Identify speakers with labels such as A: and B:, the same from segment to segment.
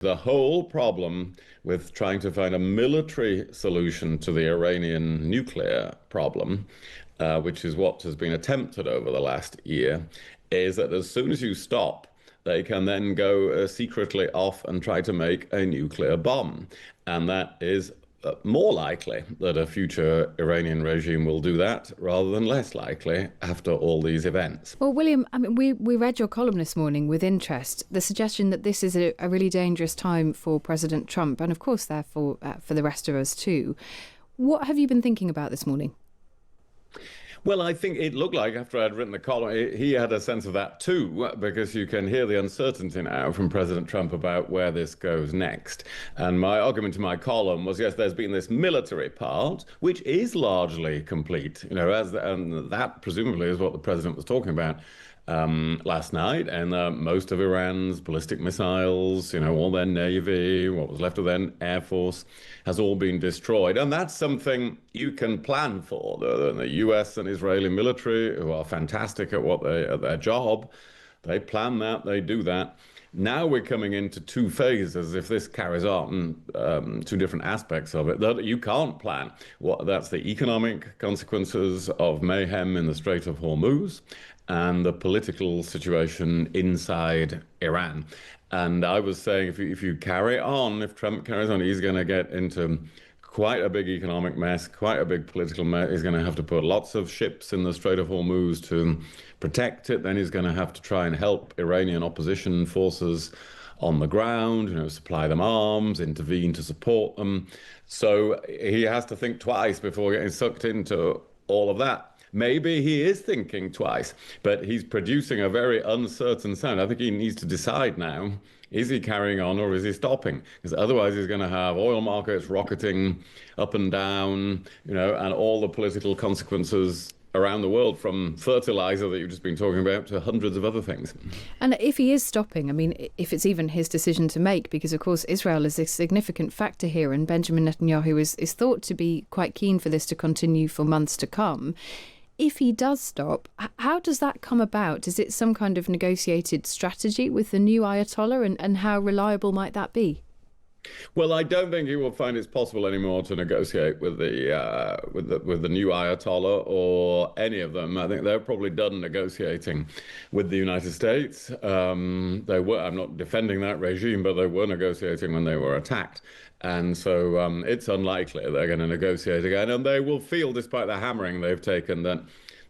A: The whole problem with trying to find a military solution to the Iranian nuclear problem, which is what has been attempted over the last year, is that as soon as you stop, they can then go secretly off and try to make a nuclear bomb. And that is more likely that a future Iranian regime will do that rather than less likely after all these events.
B: Well, William, I mean, we read your column this morning with interest, the suggestion that this is a really dangerous time for President Trump and, of course, therefore, for the rest of us too. What have you been thinking about this morning?
A: Well, I think it looked like after I'd written the column, he had a sense of that too, because you can hear the uncertainty now from President Trump about where this goes next. And my argument in my column was, yes, there's been this military part, which is largely complete, and that presumably is what the president was talking about last night, and most of Iran's ballistic missiles, all their navy, what was left of their air force, has all been destroyed. And that's something you can plan for. The US and Israeli military, who are fantastic at their job, they plan that, they do that. Now we're coming into two phases, if this carries on, two different aspects of it, that you can't plan. That's the economic consequences of mayhem in the Strait of Hormuz and the political situation inside Iran. And I was saying, if you carry on, if Trump carries on, he's going to get into quite a big economic mess, quite a big political mess. He's going to have to put lots of ships in the Strait of Hormuz to protect it. Then he's going to have to try and help Iranian opposition forces on the ground, supply them arms, intervene to support them. So he has to think twice before getting sucked into all of that. Maybe he is thinking twice, but he's producing a very uncertain sound. I think he needs to decide now, is he carrying on or is he stopping? Because otherwise he's going to have oil markets rocketing up and down, and all the political consequences around the world, from fertilizer that you've just been talking about to hundreds of other things.
B: And if he is stopping, I mean, if it's even his decision to make, because of course Israel is a significant factor here and Benjamin Netanyahu is thought to be quite keen for this to continue for months to come. If he does stop, how does that come about? Is it some kind of negotiated strategy with the new Ayatollah, and how reliable might that be?
A: Well, I don't think he will find it's possible anymore to negotiate with the new Ayatollah or any of them. I think they're probably done negotiating with the United States. I'm not defending that regime, but they were negotiating when they were attacked. And so it's unlikely they're going to negotiate again. And they will feel, despite the hammering they've taken, that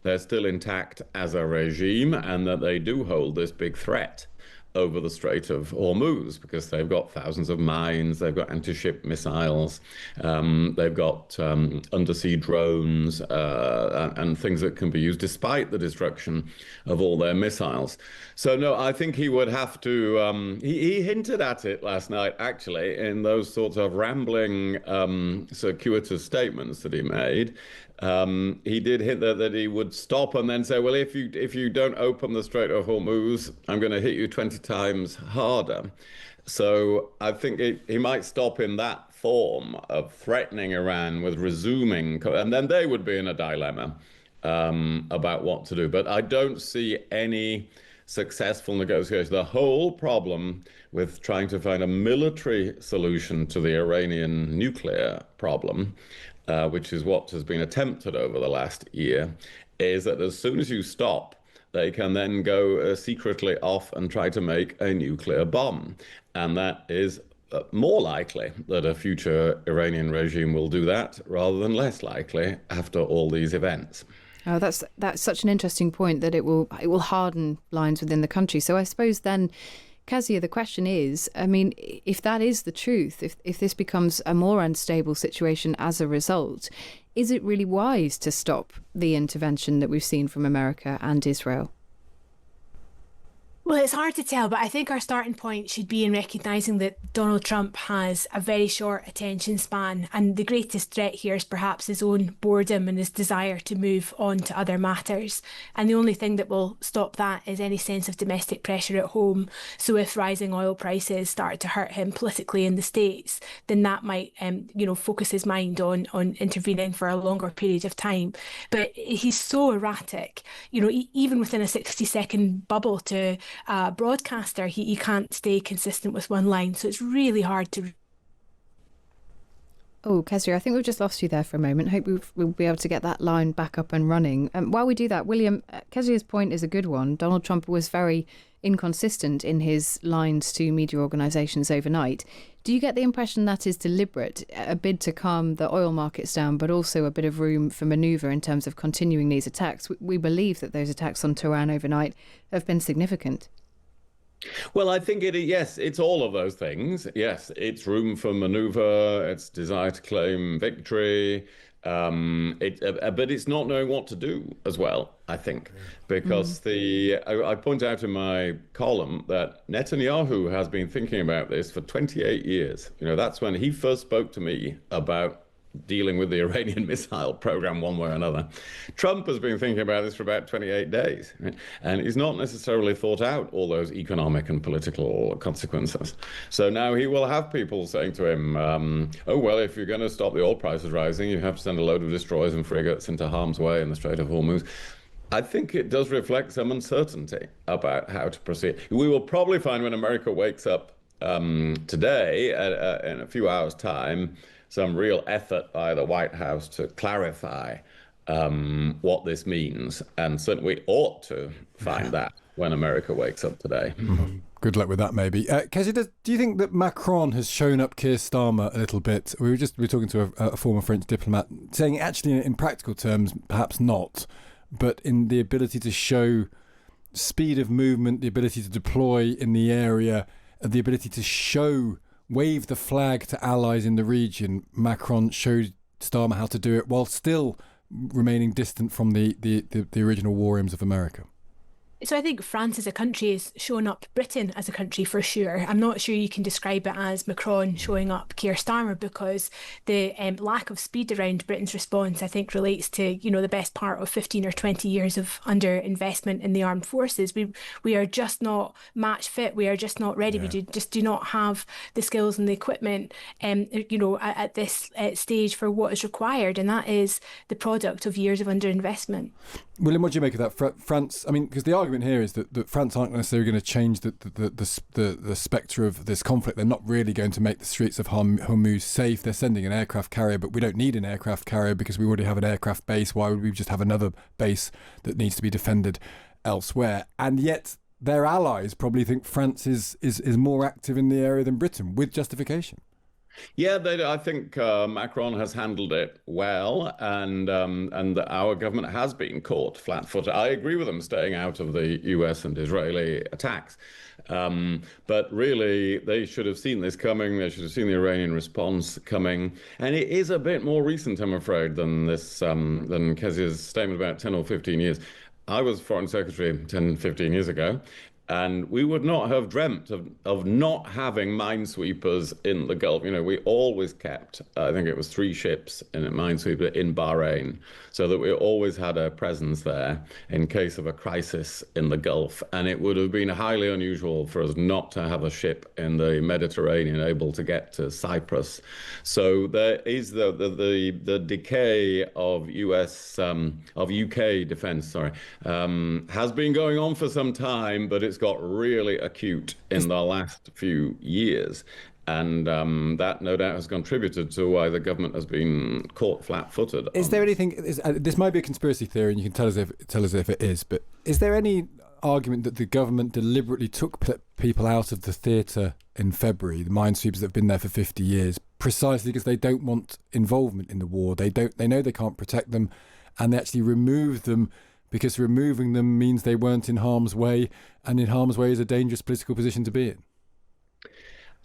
A: they're still intact as a regime and that they do hold this big threat over the Strait of Hormuz, because they've got thousands of mines, they've got anti-ship missiles, they've got undersea drones and things that can be used despite the destruction of all their missiles. So no, I think he would have to, he hinted at it last night, actually, in those sorts of rambling, circuitous statements that he made. He did hint that he would stop and then say, well, if you don't open the Strait of Hormuz, I'm going to hit you 20 times harder. So I think he might stop in that form of threatening Iran with resuming, and then they would be in a dilemma about what to do. But I don't see any successful negotiation. The whole problem with trying to find a military solution to the Iranian nuclear problem, which is what has been attempted over the last year, is that as soon as you stop, they can then go secretly off and try to make a nuclear bomb. And that is more likely that a future Iranian regime will do that rather than less likely after all these events.
B: Oh, that's such an interesting point, that it will harden lines within the country. So I suppose then, Kezia, the question is, I mean, if that is the truth, if this becomes a more unstable situation as a result, is it really wise to stop the intervention that we've seen from America and Israel?
C: Well, it's hard to tell, but I think our starting point should be in recognising that Donald Trump has a very short attention span, and the greatest threat here is perhaps his own boredom and his desire to move on to other matters. And the only thing that will stop that is any sense of domestic pressure at home. So if rising oil prices start to hurt him politically in the States, then that might, focus his mind on intervening for a longer period of time. But he's so erratic, even within a 60-second bubble to broadcaster. He can't stay consistent with one line. So it's really hard to...
B: Oh, Kezia, I think we've just lost you there for a moment. Hope we'll be able to get that line back up and running. While we do that, William, Kezia's point is a good one. Donald Trump was very inconsistent in his lines to media organisations overnight. Do you get the impression that is deliberate, a bid to calm the oil markets down, but also a bit of room for manoeuvre in terms of continuing these attacks? We believe that those attacks on Tehran overnight have been significant.
A: Well, I think yes, it's all of those things. Yes, it's room for maneuver, it's desire to claim victory, but it's not knowing what to do as well, I think, because I point out in my column that Netanyahu has been thinking about this for 28 years. That's when he first spoke to me about dealing with the Iranian missile program one way or another. Trump has been thinking about this for about 28 days, right? And he's not necessarily thought out all those economic and political consequences. So now he will have people saying to him, oh, well, if you're going to stop the oil prices rising, you have to send a load of destroyers and frigates into harm's way in the Strait of Hormuz. I think it does reflect some uncertainty about how to proceed. We will probably find when America wakes up today, in a few hours' time, some real effort by the White House to clarify what this means. And certainly we ought to find that when America wakes up today.
D: Good luck with that, maybe. Kezia, do you think that Macron has shown up Keir Starmer a little bit? We were talking to a former French diplomat saying actually in practical terms, perhaps not, but in the ability to show speed of movement, the ability to deploy in the area, the ability to wave the flag to allies in the region. Macron showed Starmer how to do it while still remaining distant from the original war aims of America.
C: So I think France as a country has shown up Britain as a country for sure. I'm not sure you can describe it as Macron showing up Keir Starmer, because the lack of speed around Britain's response, I think, relates to, the best part of 15 or 20 years of underinvestment in the armed forces. We are just not match fit. We are just not ready. Yeah. We just do not have the skills and the equipment, at this stage for what is required. And that is the product of years of underinvestment.
D: William, what do you make of that? France, I mean, because the argument here is that France aren't necessarily going to change the spectre of this conflict. They're not really going to make the streets of Hormuz safe. They're sending an aircraft carrier, but we don't need an aircraft carrier because we already have an aircraft base. Why would we just have another base that needs to be defended elsewhere? And yet their allies probably think France is more active in the area than Britain, with justification.
A: Yeah, I think Macron has handled it well, and our government has been caught flat-footed. I agree with them staying out of the US and Israeli attacks. But really, they should have seen this coming. They should have seen the Iranian response coming. And it is a bit more recent, I'm afraid, than Kezia's statement about 10 or 15 years. I was Foreign Secretary 10, 15 years ago. And we would not have dreamt of not having minesweepers in the Gulf. We always kept, I think it was 3 ships in a minesweeper in Bahrain, so that we always had a presence there in case of a crisis in the Gulf. And it would have been highly unusual for us not to have a ship in the Mediterranean able to get to Cyprus. So there is the decay of UK defense, has been going on for some time, but it's got really acute in the last few years. And that no doubt has contributed to why the government has been caught flat-footed.
D: Is there anything, this might be a conspiracy theory and you can tell us if it is, but is there any argument that the government deliberately took people out of the theatre in February, the minesweepers that have been there for 50 years, precisely because they don't want involvement in the war? They know they can't protect them, and they actually remove them because removing them means they weren't in harm's way, and in harm's way is a dangerous political position to be in.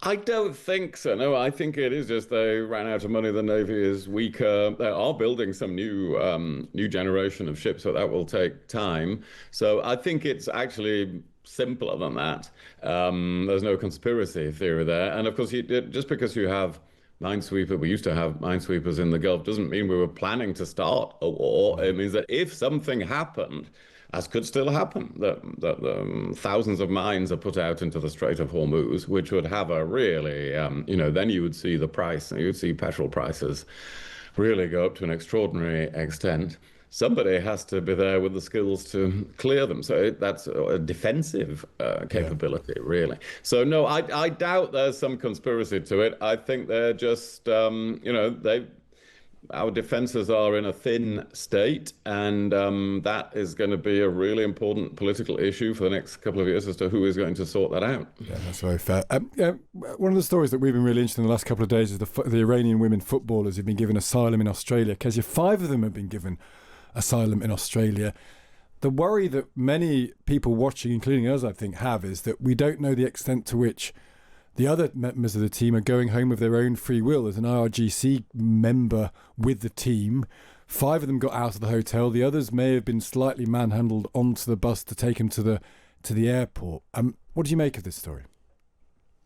A: I don't think so. No, I think it is just they ran out of money. The Navy is weaker. They are building some new generation of ships, so that will take time. So I think it's actually simpler than that. There's no conspiracy theory there. And of course, just because you have we used to have minesweepers in the Gulf, doesn't mean we were planning to start a war. It means that if something happened, as could still happen, that thousands of mines are put out into the Strait of Hormuz, which would have a really, then you would see the price, you would see petrol prices really go up to an extraordinary extent. somebody has to be there with the skills to clear them. So that's a defensive capability, really. So no, I doubt there's some conspiracy to it. I think they're just, our defenses are in a thin state, and that is going to be a really important political issue for the next couple of years as to who is going to sort that out.
D: Yeah, that's very fair. One of the stories that we've been really interested in the last couple of days is the Iranian women footballers who've been given asylum in Australia. Kezia, 5 of them have been given asylum in Australia. The worry that many people watching, including us, I think, have is that we don't know the extent to which the other members of the team are going home of their own free will. There's an IRGC member with the team. 5 of them got out of the hotel. The others may have been slightly manhandled onto the bus to take them to the airport. What do you make of this story?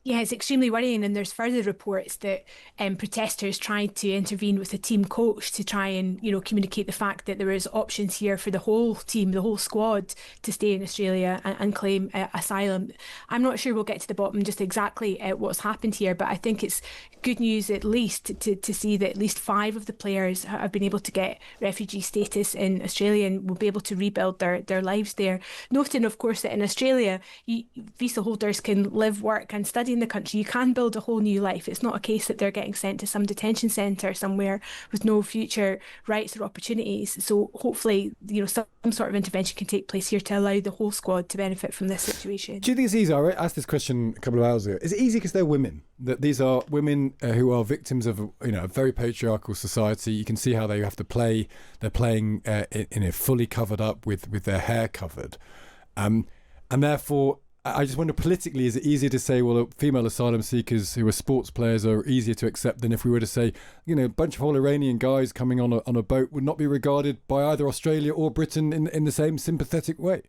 C: Yeah, it's extremely worrying, and there's further reports that protesters tried to intervene with the team coach to try and, communicate the fact that there was options here for the whole team, the whole squad, to stay in Australia and claim asylum. I'm not sure we'll get to the bottom just exactly what's happened here, but I think it's good news at least to see that at least 5 of the players have been able to get refugee status in Australia and will be able to rebuild their lives there. Noting, of course, that in Australia, visa holders can live, work and study in the country. You can build a whole new life. It's not a case that they're getting sent to some detention centre somewhere with no future rights or opportunities. So hopefully, some sort of intervention can take place here to allow the whole squad to benefit from this situation.
D: Do you think it's easy? I asked this question a couple of hours ago. Is it easy because they're women? That these are women who are victims of a very patriarchal society. You can see how they have to play. They're playing fully covered up with their hair covered, and therefore, I just wonder, politically, is it easier to say, well, female asylum seekers who are sports players are easier to accept than if we were to say, a bunch of whole Iranian guys coming on a boat would not be regarded by either Australia or Britain in the same sympathetic way?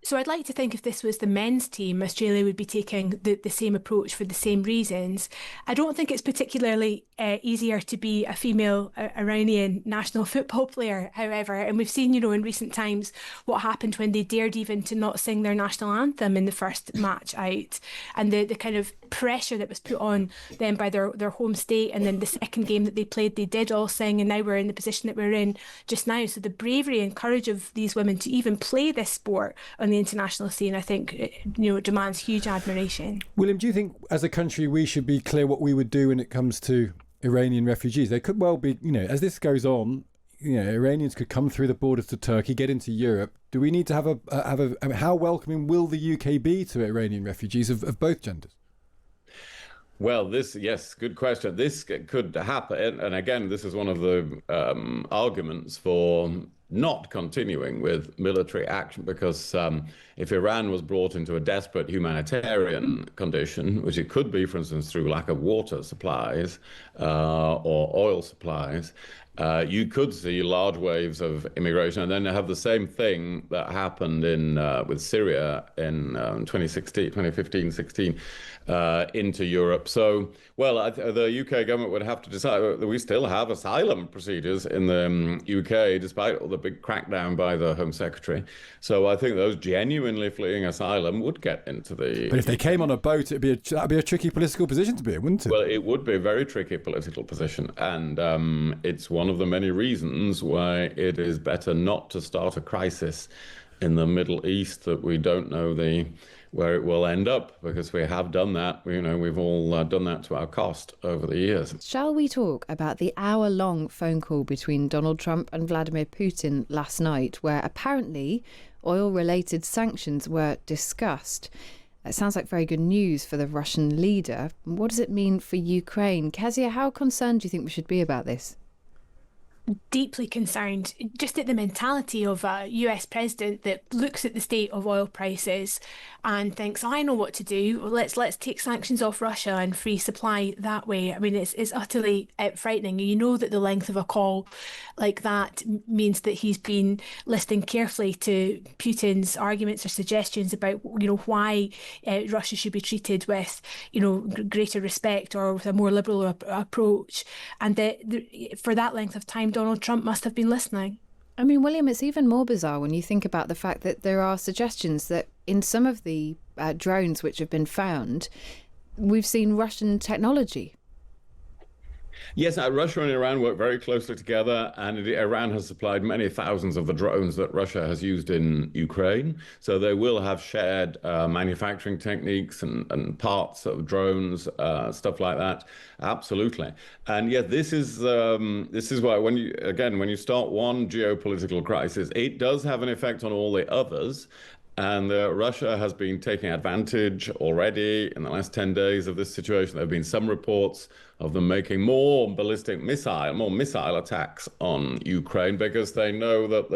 C: So I'd like to think if this was the men's team, Australia would be taking the same approach for the same reasons. I don't think it's particularly easier to be a female Iranian national football player, however. And we've seen, in recent times what happened when they dared even to not sing their national anthem in the first match out, and the kind of pressure that was put on them by their home state. And then the second game that they played, they did all sing, and now we're in the position that we're in just now. So the bravery and courage of these women to even play this sport on the international scene, I think, demands huge admiration.
D: William, do you think as a country we should be clear what we would do when it comes to Iranian refugees? They could well be, as this goes on, Iranians could come through the borders to Turkey, get into Europe. Do we need to have how welcoming will the UK be to Iranian refugees of both genders?
A: Well, good question. This could happen. And again, this is one of the arguments for not continuing with military action, because if Iran was brought into a desperate humanitarian condition, which it could be, for instance, through lack of water supplies or oil supplies, you could see large waves of immigration, and then have the same thing that happened with Syria in 2015-16 into Europe. So, the UK government would have to decide that we still have asylum procedures in the UK, despite all the big crackdown by the Home Secretary. So I think those genuinely fleeing asylum would get into the...
D: But if they came on a boat, that'd be a tricky political position to be in, wouldn't it?
A: Well, it would be a very tricky political position. And it's one of the many reasons why it is better not to start a crisis in the Middle East that we don't know where it will end up, because we have done that. We've all done that to our cost over the years.
B: Shall we talk about the hour-long phone call between Donald Trump and Vladimir Putin last night, where apparently oil-related sanctions were discussed? It sounds like very good news for the Russian leader. What does it mean for Ukraine? Kezia, how concerned do you think we should be about this?
C: Deeply concerned just at the mentality of a US president that looks at the state of oil prices and thinks, I know what to do. Let's take sanctions off Russia and free supply that way. I mean, it's utterly frightening. You know that the length of a call like that means that he's been listening carefully to Putin's arguments or suggestions about, why Russia should be treated with, greater respect or with a more liberal approach. And for that length of time, Donald Trump must have been listening.
B: I mean, William, it's even more bizarre when you think about the fact that there are suggestions that in some of the drones which have been found, we've seen Russian technology.
A: Yes, Russia and Iran work very closely together, and Iran has supplied many thousands of the drones that Russia has used in Ukraine. So they will have shared manufacturing techniques and parts of drones, stuff like that. Absolutely. And yet, this is why when you start one geopolitical crisis, it does have an effect on all the others. And Russia has been taking advantage already in the last 10 days of this situation. There have been some reports of them making more missile attacks on Ukraine because they know that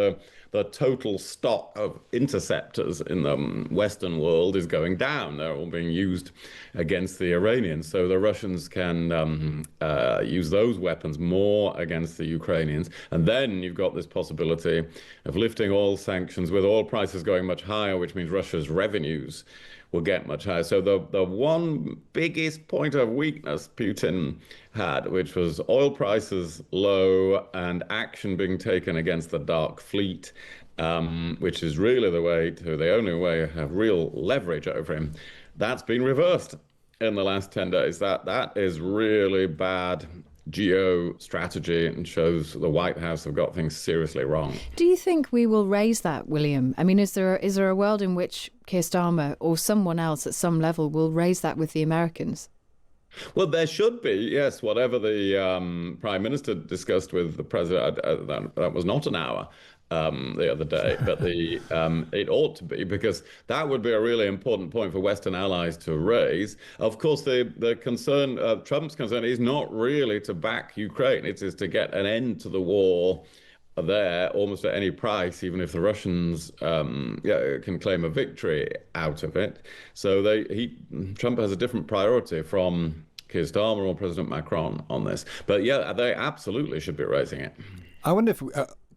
A: the total stock of interceptors in the Western world is going down. They're all being used against the Iranians. So the Russians can use those weapons more against the Ukrainians. And then you've got this possibility of lifting oil sanctions with oil prices going much higher, which means Russia's revenues will get much higher. So the one biggest point of weakness Putin had, which was oil prices low and action being taken against the dark fleet, which is really the only way to have real leverage over him, that's been reversed in the last 10 days. That is really bad geo-strategy and shows the White House have got things seriously wrong.
B: Do you think we will raise that, William? I mean, is there a world in which Keir Starmer or someone else at some level will raise that with the Americans?
A: Well, there should be, yes. Whatever the Prime Minister discussed with the President, that was not an hour the other day, but it ought to be, because that would be a really important point for Western allies to raise. Of course, the concern, Trump's concern, is not really to back Ukraine. It is to get an end to the war there almost at any price, even if the Russians can claim a victory out of it. So Trump has a different priority from Keir Starmer or President Macron on this. But yeah, they absolutely should be raising it.
D: I wonder if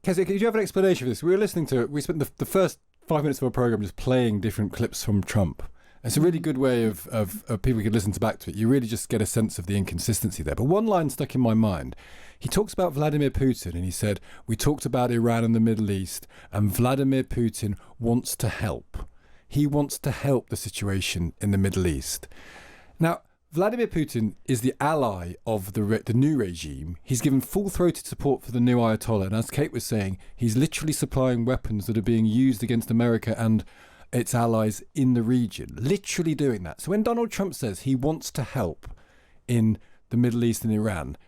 D: Kezia, do you have an explanation for this? We spent the first 5 minutes of our program just playing different clips from Trump. It's a really good way of people could listen back to it. You really just get a sense of the inconsistency there. But one line stuck in my mind. He talks about Vladimir Putin, and he said, we talked about Iran and the Middle East, and Vladimir Putin wants to help. He wants to help the situation in the Middle East. Now, Vladimir Putin is the ally of the new regime. He's given full-throated support for the new Ayatollah. And as Kate was saying, he's literally supplying weapons that are being used against America and its allies in the region. Literally doing that. So when Donald Trump says he wants to help in the Middle East and Iran,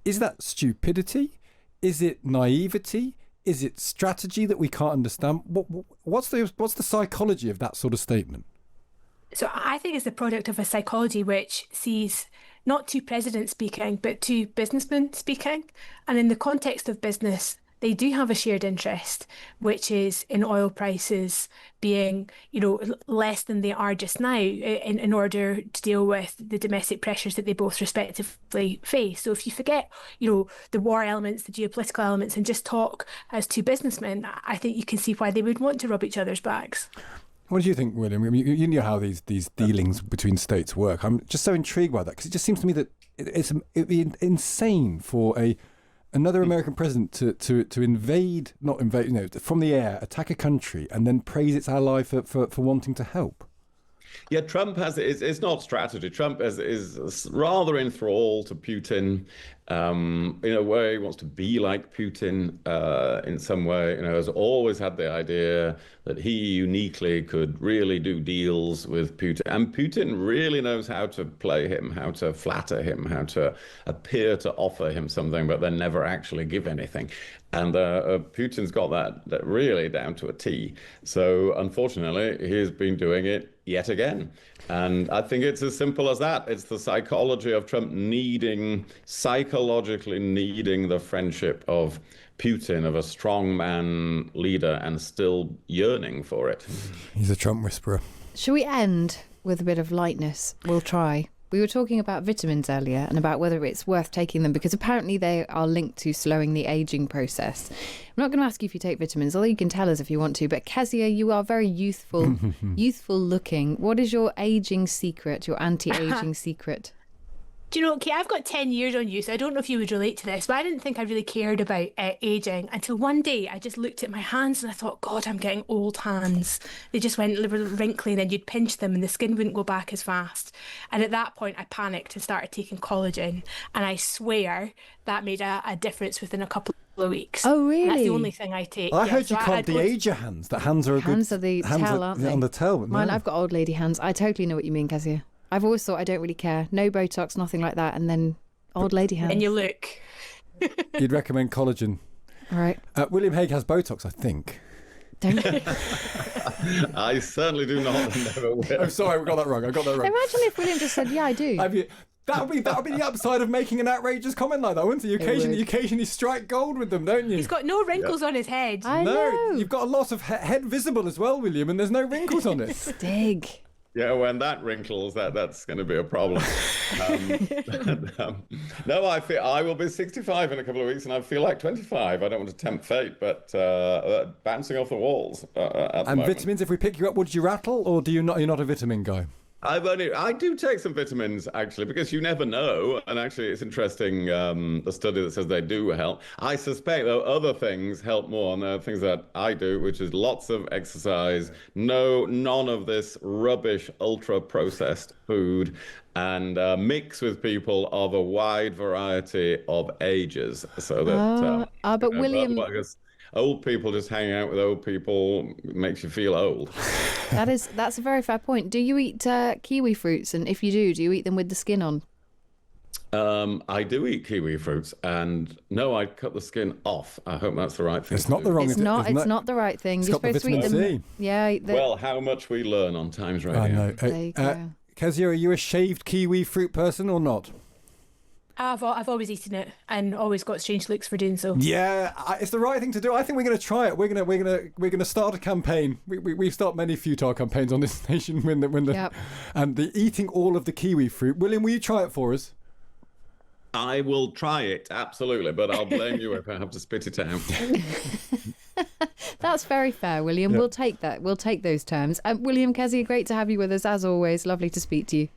D: is that stupidity? Is it naivety? Is it strategy that we can't understand? What's the psychology of that sort of statement?
C: So I think it's the product of a psychology which sees not two presidents speaking, but two businessmen speaking. And in the context of business, they do have a shared interest, which is in oil prices being, less than they are just now in order to deal with the domestic pressures that they both respectively face. So if you forget, the war elements, the geopolitical elements, and just talk as two businessmen, I think you can see why they would want to rub each other's backs.
D: What do you think, William? I mean, you know how these dealings between states work. I'm just so intrigued by that, because it just seems to me that it'd be insane for another American president to not invade, from the air, attack a country, and then praise its ally for wanting to help.
A: Yeah, Trump it's not strategy. Trump is rather enthralled to Putin. In a way, he wants to be like Putin in some way. Has always had the idea that he uniquely could really do deals with Putin. And Putin really knows how to play him, how to flatter him, how to appear to offer him something, but then never actually give anything. And Putin's got that really down to a T. So unfortunately, he's been doing it yet again. And I think it's as simple as that. It's the psychology of Trump psychologically needing the friendship of Putin, of a strongman leader, and still yearning for it.
D: He's a Trump whisperer.
B: Shall we end with a bit of lightness? We'll try. We were talking about vitamins earlier and about whether it's worth taking them, because apparently they are linked to slowing the aging process. I'm not going to ask you if you take vitamins, although you can tell us if you want to. But Kezia, you are very youthful looking. What is your aging secret, your anti-aging secret?
C: Do you know, Kate, I've got 10 years on you, so I don't know if you would relate to this, but I didn't think I really cared about aging until one day I just looked at my hands and I thought, God, I'm getting old hands. They just went wrinkly, and then you'd pinch them and the skin wouldn't go back as fast. And at that point, I panicked and started taking collagen. And I swear that made a difference within a couple of weeks.
B: Oh, really?
C: And that's the only thing I take.
D: I heard you can't de-age your hands. That hands are
B: the tail, aren't they?
D: On the tail.
B: Mine, I've got old lady hands. I totally know what you mean, Kezia. I've always thought I don't really care. No Botox, nothing like that. And then old lady hands.
C: And you look.
D: You'd recommend collagen.
B: All right.
D: William Hague has Botox, I think.
B: Don't.
A: I certainly do not. Never will.
D: I'm sorry, I got that wrong.
B: Imagine if William just said, yeah, I do.
D: That would be the upside of making an outrageous comment like that, wouldn't it? You occasionally strike gold with them, don't you?
C: He's got no wrinkles on his head.
B: I know.
D: You've got a lot of head visible as well, William, and there's no wrinkles on it.
B: Stig.
A: Yeah, when that wrinkles, that's going to be a problem. No, I will be 65 in a couple of weeks, and I feel like 25. I don't want to tempt fate, but bouncing off the walls.
D: And vitamins, if we pick you up, would you rattle, or you're not a vitamin guy?
A: I do take some vitamins, actually, because you never know. And actually, it's interesting, the study that says they do help. I suspect, though, other things help more. And there are things that I do, which is lots of exercise, none of this rubbish, ultra-processed food, and mix with people of a wide variety of ages. So that...
B: but William...
A: Old people, just hanging out with old people makes you feel old.
B: That's a very fair point. Do you eat kiwi fruits? And if you do you eat them with the skin on?
A: I do eat kiwi fruits, and no, I cut the skin off. I hope that's the right thing.
D: It's not the wrong.
B: It's not the right thing. You're supposed to eat them.
D: C.
B: Yeah.
A: Well, how much we learn on Times Radio.
D: I know.
B: There you go.
D: Kezia, are you a shaved kiwi fruit person or not?
C: I've always eaten it and always got strange looks for doing so.
D: Yeah, it's the right thing to do. I think we're going to try it. We're going to start a campaign. We start many futile campaigns on this nation and the eating all of the kiwi fruit. William, will you try it for us?
A: I will try it, absolutely, but I'll blame you if I have to spit it out.
B: That's very fair, William. Yeah. We'll take that. We'll take those terms. William, Kezia, great to have you with us as always. Lovely to speak to you.